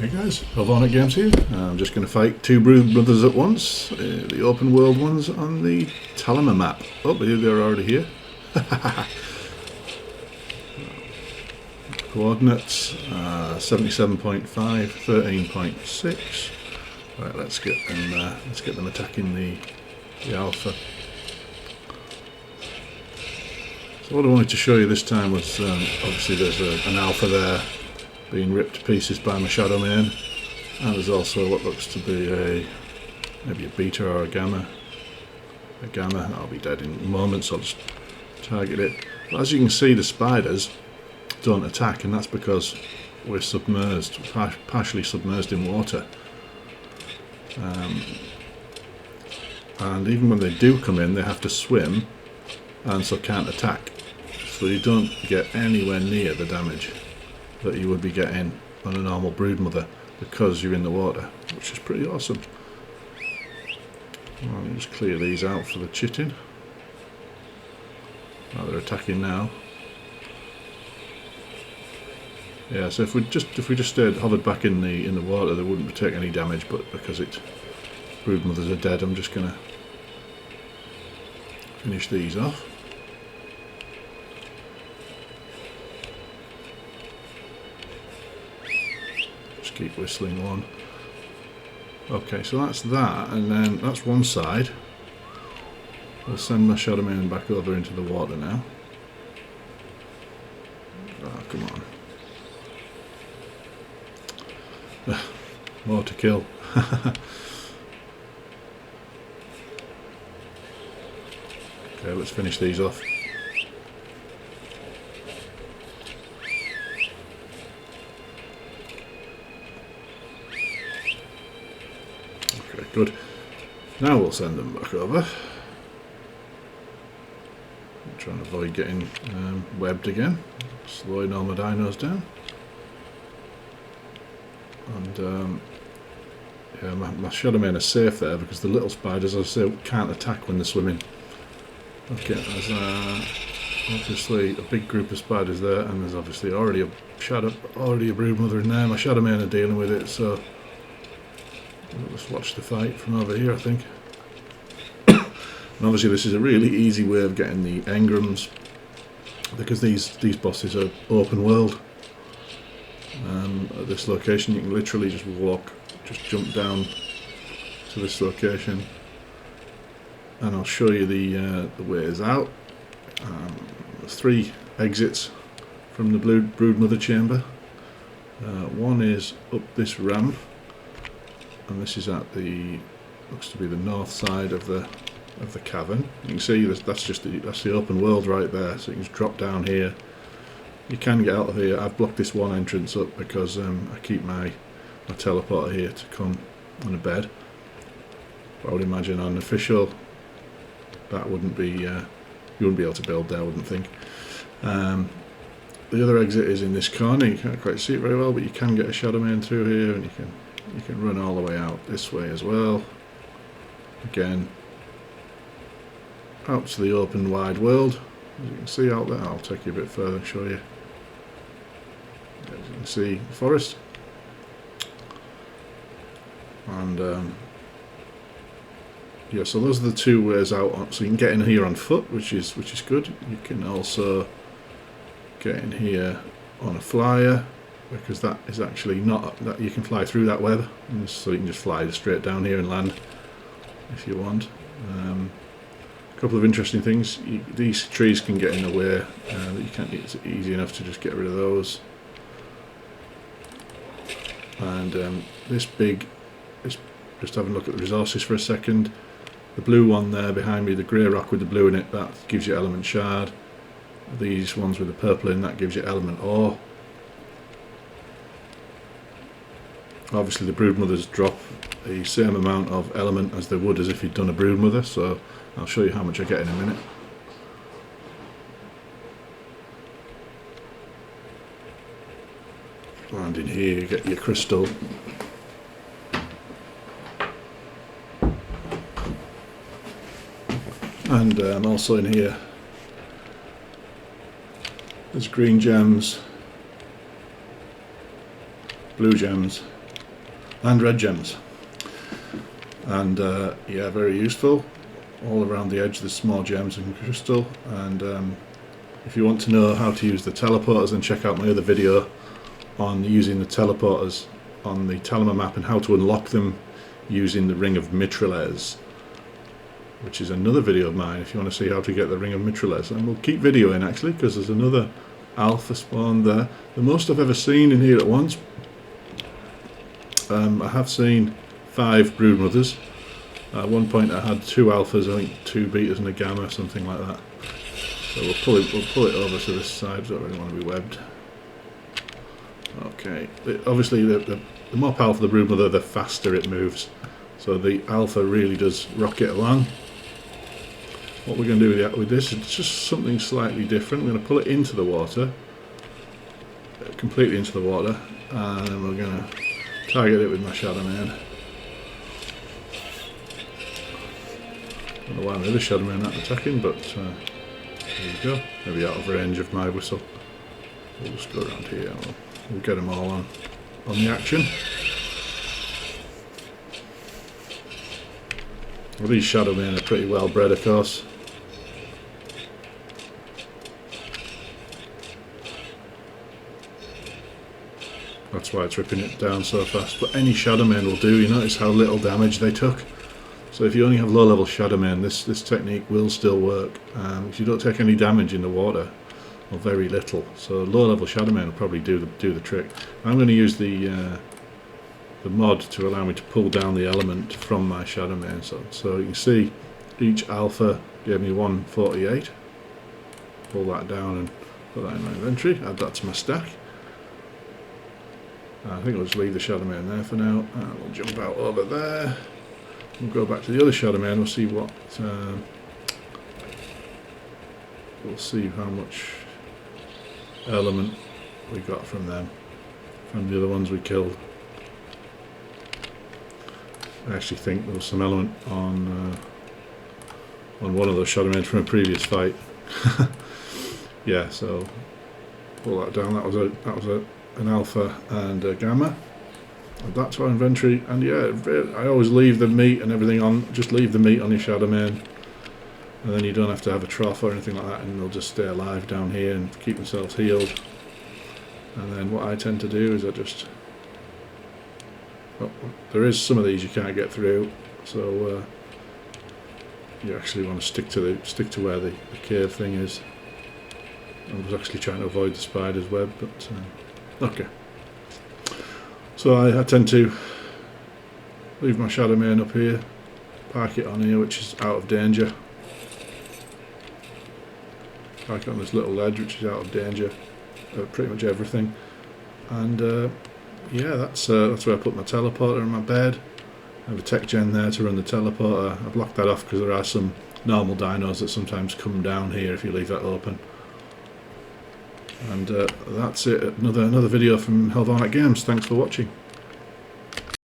Hey guys, Elvonic Games here. I'm just going to fight two Broodmothers at once, the open world ones on the Talamh Map. Oh, they're already here. Coordinates 77.5, 13.6. Right, let's get them attacking the alpha. So what I wanted to show you this time was obviously there's an alpha there being ripped to pieces by my shadow main, and there's also what looks to be maybe a beta or a gamma. A gamma. I'll be dead in a moment, so I'll just target it. But as you can see, the spiders don't attack, and that's because we're submerged, partially submerged in water. And even when they do come in, they have to swim, and so can't attack. So you don't get anywhere near the damage that you would be getting on a normal broodmother because you're in the water, which is pretty awesome. Well, let me just clear these out for the chitting. Oh, they're attacking now. Yeah, so if we just stayed hovered back in the water, they wouldn't take any damage. But because broodmothers are dead, I'm just gonna finish these off. Keep whistling on. Okay, so that's that, and then that's one side. I'll send my shadow main back over into the water now. Oh, come on. More to kill. Okay, let's finish these off. Okay, good. Now we'll send them back over. I'm trying to avoid getting webbed again. Slowing all my dinos down. And yeah, my shadow main are safe there because the little spiders, as I say, can't attack when they're swimming. Okay, there's obviously a big group of spiders there, and there's obviously already a broodmother in there. My shadow main are dealing with it, so let's watch the fight from over here, I think. And obviously this is a really easy way of getting the engrams, because these bosses are open world. At this location you can literally just jump down to this location, and I'll show you the ways out. There's 3 exits from the broodmother chamber. One is up this ramp, and this is at looks to be the north side of the cavern. You can see that's the open world right there, so you can just drop down here. You can get out of here. I've blocked this one entrance up because I keep my teleporter here to come on a bed. But I would imagine on Unofficial that wouldn't be you wouldn't be able to build there, I wouldn't think. The other exit is in this corner. You can't quite see it very well, but you can get a shadow main through here, and you can run all the way out this way as well. Again, out to the open wide world. As you can see out there, I'll take you a bit further and show you. As you can see, the forest. And yeah, so those are the 2 ways out. So you can get in here on foot, which is good. You can also get in here on a flyer, because that is actually not that you can fly through that web, and so you can just fly straight down here and land if you want. A couple of interesting things: these trees can get in the way. You can't. It's easy enough to just get rid of those. And just have a look at the resources for a second. The blue one there behind me, the grey rock with the blue in it, that gives you element shard. These ones with the purple in, that gives you element ore. Obviously the broodmothers drop the same amount of element as they would as if you'd done a broodmother, so I'll show you how much I get in a minute. And in here you get your crystal. And also in here there's green gems, blue gems, and red gems. And yeah, very useful. All around the edge there's small gems and crystal. And if you want to know how to use the teleporters, then check out my other video on using the teleporters on the Talamh map and how to unlock them using the Ring of Mitrailleuse, which is another video of mine if you want to see how to get the Ring of Mitrailleuse. And we'll keep videoing actually, because there's another alpha spawn there. The most I've ever seen in here at once. I have seen 5 Broodmothers. At one point I had 2 alphas, I think 2 betas and a gamma, something like that. So we'll pull it over to this side. Don't really want to be webbed. Okay. Obviously, the more powerful the Broodmother, the faster it moves. So the alpha really does rocket along. What we're going to do with this is just something slightly different. We're going to pull it into the water, completely into the water, and then we're going to target it with my Shadow Man. I don't know why my other Shadow Man not attacking, but there you go. Maybe out of range of my whistle. We'll just go around here. We'll get them all on the action. Well, these Shadow Men are pretty well bred, of course. That's why it's ripping it down so fast. But any Shadow Men will do. You notice how little damage they took. So if you only have low level Shadow Men, this technique will still work. If you don't take any damage in the water, or very little. So low level Shadow Men will probably do the trick. I'm going to use the mod to allow me to pull down the element from my Shadow Man. So you can see each alpha gave me 148. Pull that down and put that in my inventory. Add that to my stack. I think I'll just leave the Shadow Man there for now. And we'll jump out over there. We'll go back to the other Shadow Man. We'll see what. We'll see how much element we got from them, from the other ones we killed. I actually think there was some element on one of those Shadow Men from a previous fight. Yeah, so pull that down. That was an alpha and a gamma. Add that to our inventory, and yeah, I always leave the meat and everything on. Just leave the meat on your Shadow Man, and then you don't have to have a trough or anything like that, and they'll just stay alive down here and keep themselves healed. And then what I tend to do is I just there is some of these you can't get through, so you actually want to stick to where the cave thing is. I was actually trying to avoid the spider's web, but okay. So I tend to leave my Shadow Man up here, park it on here, which is out of danger. Park it on this little ledge, which is out of danger of pretty much everything. And yeah, that's where I put my teleporter in my bed. I have a tech gen there to run the teleporter. I blocked that off because there are some normal dinos that sometimes come down here if you leave that open. And that's it. Another video from Helvarnic Games. Thanks for watching.